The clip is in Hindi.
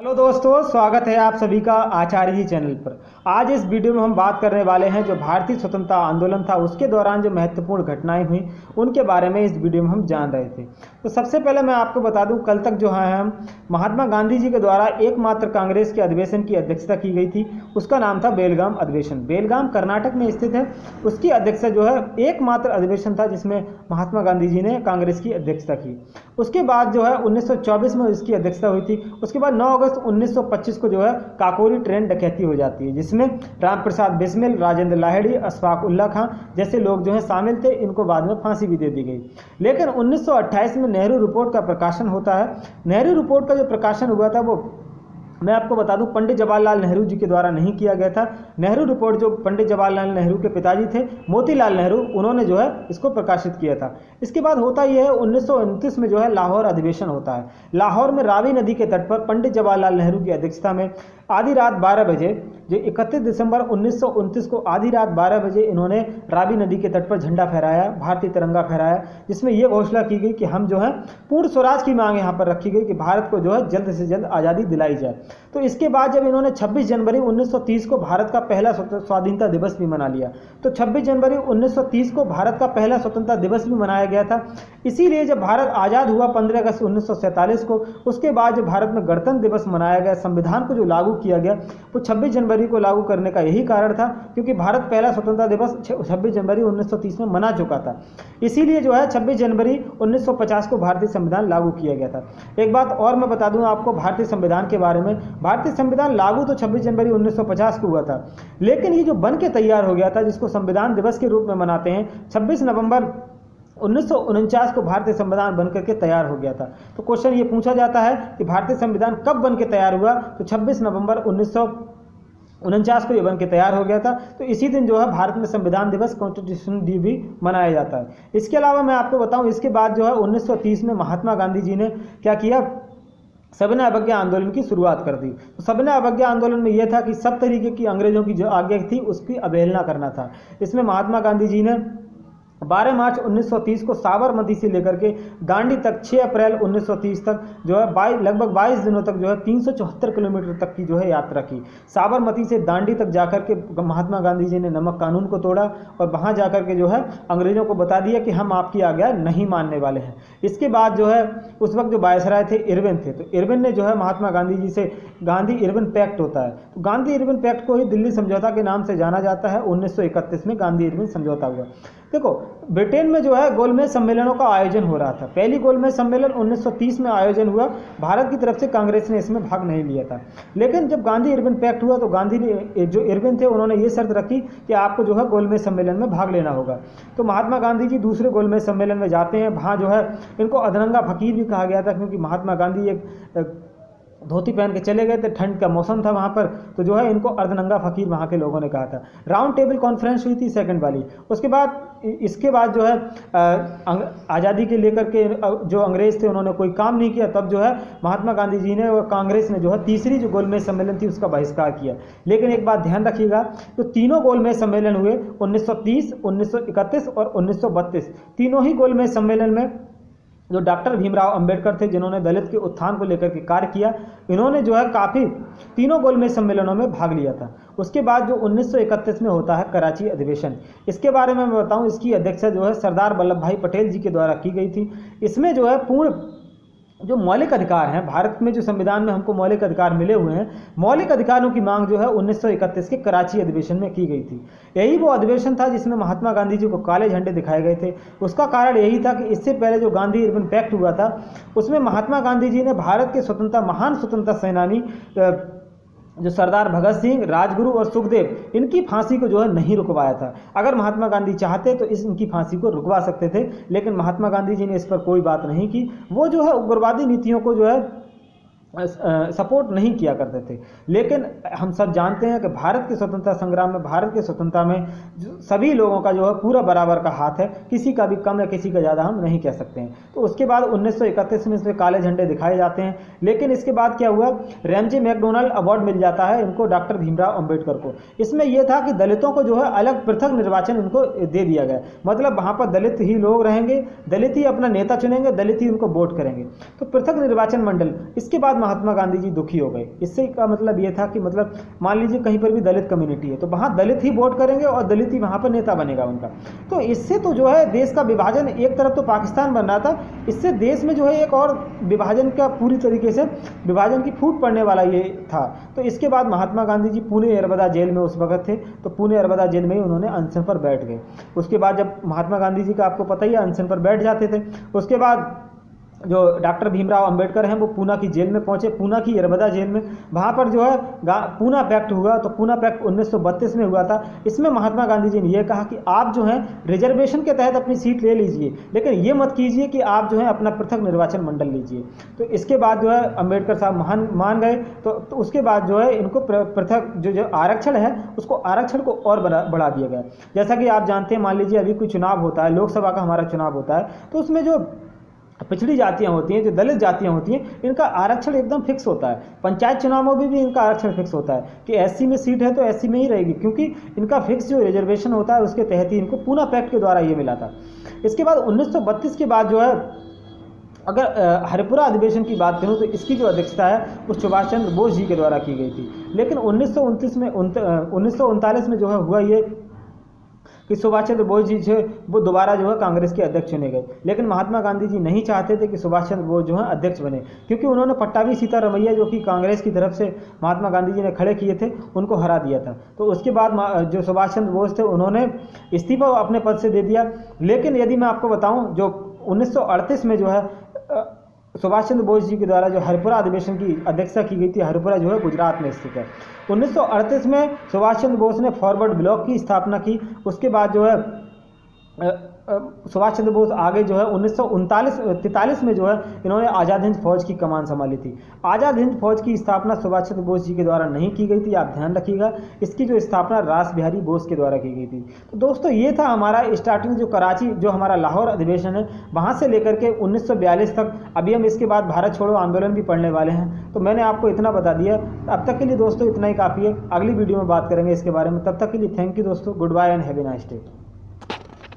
हेलो दोस्तों, स्वागत है आप सभी का आचार्य जी चैनल पर। आज इस वीडियो में हम बात करने वाले हैं जो भारतीय स्वतंत्रता आंदोलन था उसके दौरान जो महत्वपूर्ण घटनाएं हुई उनके बारे में इस वीडियो में हम जान रहे थे। तो सबसे पहले मैं आपको बता दूं, कल तक जो है हम महात्मा गांधी जी के द्वारा एकमात्र कांग्रेस के अधिवेशन की अध्यक्षता की गई थी। उसका नाम था बेलगाम अधिवेशन। बेलगाम कर्नाटक में स्थित है। उसकी अध्यक्षता जो है एकमात्र अधिवेशन था जिसमें महात्मा गांधी जी ने कांग्रेस की अध्यक्षता की। उसके बाद जो है 1924 में इसकी अध्यक्षता हुई थी। उसके बाद 9 अगस्त 1925 को जो है काकोरी ट्रेन डकैती हो जाती है जिसमें राम प्रसाद बिस्मिल, राजेंद्र लाहिड़ी, अशफाक उल्ला खां जैसे लोग जो है शामिल थे। इनको बाद में फांसी भी दे दी गई। लेकिन 1928 में नेहरू रिपोर्ट का प्रकाशन होता है। नेहरू रिपोर्ट का जो प्रकाशन हुआ था वो मैं आपको बता दूं पंडित जवाहरलाल नेहरू जी के द्वारा नहीं किया गया था। नेहरू रिपोर्ट जो पंडित जवाहरलाल नेहरू के पिताजी थे मोतीलाल नेहरू, उन्होंने जो है इसको प्रकाशित किया था। इसके बाद होता यह है 1929 में जो है लाहौर अधिवेशन होता है। लाहौर में रावी नदी के तट पर पंडित जवाहरलाल नेहरू की अध्यक्षता में आधी रात 12 बजे, जो 31 दिसंबर 1929 को आधी रात 12 बजे इन्होंने रावी नदी के तट पर झंडा फहराया, भारतीय तिरंगा फहराया, जिसमें यह घोषणा की गई कि हम जो है पूर्ण स्वराज की मांग यहाँ पर रखी गई कि भारत को जो है जल्द से जल्द आज़ादी दिलाई जाए। तो इसके बाद जब इन्होंने 26 जनवरी 1930 को भारत का पहला स्वाधीनता दिवस भी मना लिया। तो 26 जनवरी 1930 को भारत का पहला स्वतंत्रता दिवस भी मनाया गया था। इसीलिए जब भारत आज़ाद हुआ 15 अगस्त 1947 को, उसके बाद जो भारत में गणतंत्र दिवस मनाया गया, संविधान को जो लागू किया गया वो 26 जनवरी को लागू करने का यही कारण था, क्योंकि भारत पहला स्वतंत्रता दिवस 26 जनवरी 1930 में मना चुका था। इसीलिए जो है 26 जनवरी 1950 को भारतीय संविधान लागू किया गया था। एक बात और मैं बता दूं आपको भारतीय संविधान के बारे में। भारतीय संविधान लागू तो 26 जनवरी 1950 को हुआ था, लेकिन ये जो बन के तैयार हो गया था जिसको संविधान दिवस के रूप में मनाते हैं, 26 नवंबर 1949 को भारतीय संविधान बनकर के तैयार हो गया था। तो क्वेश्चन ये पूछा जाता है कि भारतीय संविधान कब बन के तैयार हुआ, तो 26 नवंबर 1949 को ये बन के तैयार हो गया था। तो इसी दिन जो है भारत में संविधान दिवस, कॉन्स्टिट्यूशन डे भी मनाया जाता है। इसके अलावा मैं आपको बताऊं, इसके बाद जो है 1930 में महात्मा गांधी जी ने क्या किया, सविनय अवज्ञा आंदोलन की शुरुआत कर दी। तो सविनय अवज्ञा आंदोलन में यह था कि सब तरीके की अंग्रेजों की जो आज्ञा थी उसकी अवहेलना करना था। इसमें महात्मा गांधी जी ने 12 मार्च 1930 को साबरमती से लेकर के दांडी तक 6 अप्रैल 1930 तक जो है लगभग 22 दिनों तक जो है 374 किलोमीटर तक की जो है यात्रा की। साबरमती से दांडी तक जाकर के महात्मा गांधी जी ने नमक कानून को तोड़ा और वहां जाकर के जो है अंग्रेजों को बता दिया कि हम आपकी आज्ञा नहीं मानने वाले हैं। इसके बाद जो है उस वक्त जो वायसराय थे इरविन थे, तो इरविन ने जो है महात्मा गांधी जी से गांधी इरविन पैक्ट होता है, तो गांधी इरविन पैक्ट को ही दिल्ली समझौता के नाम से जाना जाता है। 1931 में गांधी इरविन समझौता हुआ। देखो, ब्रिटेन में जो है गोलमेज सम्मेलनों का आयोजन हो रहा था। पहली गोलमेज सम्मेलन 1930 में आयोजन हुआ। भारत की तरफ से कांग्रेस ने इसमें भाग नहीं लिया था। लेकिन जब गांधी इरविन पैक्ट हुआ तो गांधी ने, जो इरविन थे, उन्होंने ये शर्त रखी कि आपको जो है गोलमेज सम्मेलन में भाग लेना होगा। तो महात्मा गांधी जी दूसरे गोलमेज सम्मेलन में जाते हैं। वहाँ जो है इनको अधरंगा फकीर भी कहा गया था, क्योंकि महात्मा गांधी एक धोती पहन के चले गए थे, ठंड का मौसम था वहाँ पर, तो जो है इनको अर्धनंगा फकीर वहाँ के लोगों ने कहा था। राउंड टेबल कॉन्फ्रेंस हुई थी सेकंड वाली। उसके बाद इसके बाद जो है आज़ादी के लेकर के जो अंग्रेज थे उन्होंने कोई काम नहीं किया। तब जो है महात्मा गांधी जी ने और कांग्रेस ने जो है तीसरी जो गोलमेज सम्मेलन थी उसका बहिष्कार किया। लेकिन एक बात ध्यान रखिएगा, तो तीनों गोलमेज सम्मेलन हुए 1930, 1931 और 1932। तीनों ही गोलमेज सम्मेलन में जो डॉक्टर भीमराव अंबेडकर थे, जिन्होंने दलित के उत्थान को लेकर के कार्य किया, इन्होंने जो है काफ़ी तीनों गोलमेज सम्मेलनों में भाग लिया था। उसके बाद जो 1931 में होता है कराची अधिवेशन, इसके बारे में मैं बताऊं, इसकी अध्यक्षता जो है सरदार वल्लभ भाई पटेल जी के द्वारा की गई थी। इसमें जो है पूर्ण जो मौलिक अधिकार हैं, भारत में जो संविधान में हमको मौलिक अधिकार मिले हुए हैं, मौलिक अधिकारों की मांग जो है 1931 के कराची अधिवेशन में की गई थी। यही वो अधिवेशन था जिसमें महात्मा गांधी जी को काले झंडे दिखाए गए थे। उसका कारण यही था कि इससे पहले जो गांधी इरविन पैक्ट हुआ था उसमें महात्मा गांधी जी ने भारत के स्वतंत्रता, महान स्वतंत्रता सेनानी जो सरदार भगत सिंह, राजगुरु और सुखदेव, इनकी फांसी को जो है नहीं रुकवाया था। अगर महात्मा गांधी चाहते तो इनकी फांसी को रुकवा सकते थे, लेकिन महात्मा गांधी जी ने इस पर कोई बात नहीं की। वो जो है उग्रवादी नीतियों को जो है सपोर्ट नहीं किया करते थे। लेकिन हम सब जानते हैं कि भारत के स्वतंत्रता संग्राम में, भारत के स्वतंत्रता में सभी लोगों का जो है पूरा बराबर का हाथ है, किसी का भी कम या किसी का ज़्यादा हम नहीं कह सकते हैं। तो उसके बाद 1931 में इसमें काले झंडे दिखाए जाते हैं। लेकिन इसके बाद क्या हुआ, रैमजे मैकडोनल्ड अवार्ड मिल जाता है इनको, डॉक्टर भीमराव अंबेडकर को। इसमें यह था कि दलितों को जो है अलग पृथक निर्वाचन इनको दे दिया गया, मतलब वहाँ पर दलित ही लोग रहेंगे, दलित ही अपना नेता चुनेंगे, दलित ही उनको वोट करेंगे, तो पृथक निर्वाचन मंडल। इसके बाद महात्मा गांधी जी दुखी हो गए। इससे का मतलब ये था कि मतलब मान लीजिए कहीं पर भी दलित कम्युनिटी है तो वहाँ दलित ही वोट करेंगे और दलित ही वहाँ पर नेता बनेगा उनका। तो इससे तो जो है देश का विभाजन, एक तरफ तो पाकिस्तान बन रहा था, इससे देश में जो है एक और विभाजन का पूरी तरीके से विभाजन की फूट पड़ने वाला ये था। तो इसके बाद महात्मा गांधी जी पुणे अरबदा जेल में उस वक्त थे, तो पुणे अरबदा जेल में ही उन्होंने अनशन पर बैठ गए। उसके बाद जब महात्मा गांधी जी का आपको पता ही है अनशन पर बैठ जाते थे, उसके बाद जो डॉक्टर भीमराव अंबेडकर हैं वो पूना की जेल में पहुंचे, पूना की अरबदा जेल में। वहाँ पर जो है पूना पैक्ट हुआ, तो पूना पैक्ट 1932 में हुआ था। इसमें महात्मा गांधी जी ने यह कहा कि आप जो है रिजर्वेशन के तहत अपनी सीट ले लीजिए, लेकिन ये मत कीजिए कि आप जो है अपना पृथक निर्वाचन मंडल लीजिए। तो इसके बाद जो है अंबेडकर साहब मान गए। तो उसके बाद जो है इनको पृथक जो आरक्षण है उसको आरक्षण को और बढ़ा दिया गया। जैसा कि आप जानते हैं, मान लीजिए अभी कोई चुनाव होता है, लोकसभा का हमारा चुनाव होता है, तो उसमें जो पिछड़ी जातियां होती हैं, जो दलित जातियां होती हैं, इनका आरक्षण एकदम फिक्स होता है। पंचायत चुनावों में भी इनका आरक्षण फिक्स होता है कि एससी में सीट है तो एससी में ही रहेगी, क्योंकि इनका फिक्स जो रिजर्वेशन होता है उसके तहत ही इनको पूना पैक्ट के द्वारा ये मिला था। इसके बाद 1932 के बाद जो है, अगर हरिपुरा अधिवेशन की बात करूं तो इसकी जो अध्यक्षता है वो सुभाष चंद्र बोस जी के द्वारा की गई थी। लेकिन 1939 में जो है हुआ ये कि सुभाष चंद्र बोस जी जो वो दोबारा जो है कांग्रेस के अध्यक्ष चुने गए। लेकिन महात्मा गांधी जी नहीं चाहते थे कि सुभाष चंद्र बोस जो है अध्यक्ष बने, क्योंकि उन्होंने पट्टाभी सीतारमैया जो कि कांग्रेस की तरफ से महात्मा गांधी जी ने खड़े किए थे उनको हरा दिया था। तो उसके बाद जो सुभाष चंद्र बोस थे उन्होंने इस्तीफा अपने पद से दे दिया। लेकिन यदि मैं आपको बताऊँ, जो 1938 में जो है सुभाष चंद्र बोस जी के द्वारा जो हरिपुरा अधिवेशन की अध्यक्षता की गई थी, हरिपुरा जो है गुजरात में स्थित है। 1938 में सुभाष चंद्र बोस ने फॉरवर्ड ब्लॉक की स्थापना की। उसके बाद जो है सुभाष चंद्र बोस आगे जो है 1943 में जो है इन्होंने आज़ाद हिंद फौज की कमान संभाली थी। आज़ाद हिंद फौज की स्थापना सुभाष चंद्र बोस जी के द्वारा नहीं की गई थी, आप ध्यान रखिएगा। इसकी जो स्थापना रास बिहारी बोस के द्वारा की गई थी। तो दोस्तों ये था हमारा स्टार्टिंग, जो कराची जो हमारा लाहौर अधिवेशन है वहाँ से लेकर के 1942 तक। अभी हम इसके बाद भारत छोड़ो आंदोलन भी पढ़ने वाले हैं, तो मैंने आपको इतना बता दिया। अब तक के लिए दोस्तों इतना ही काफ़ी है, अगली वीडियो में बात करेंगे इसके बारे में। तब तक के लिए थैंक यू दोस्तों, goodbye and have a nice day.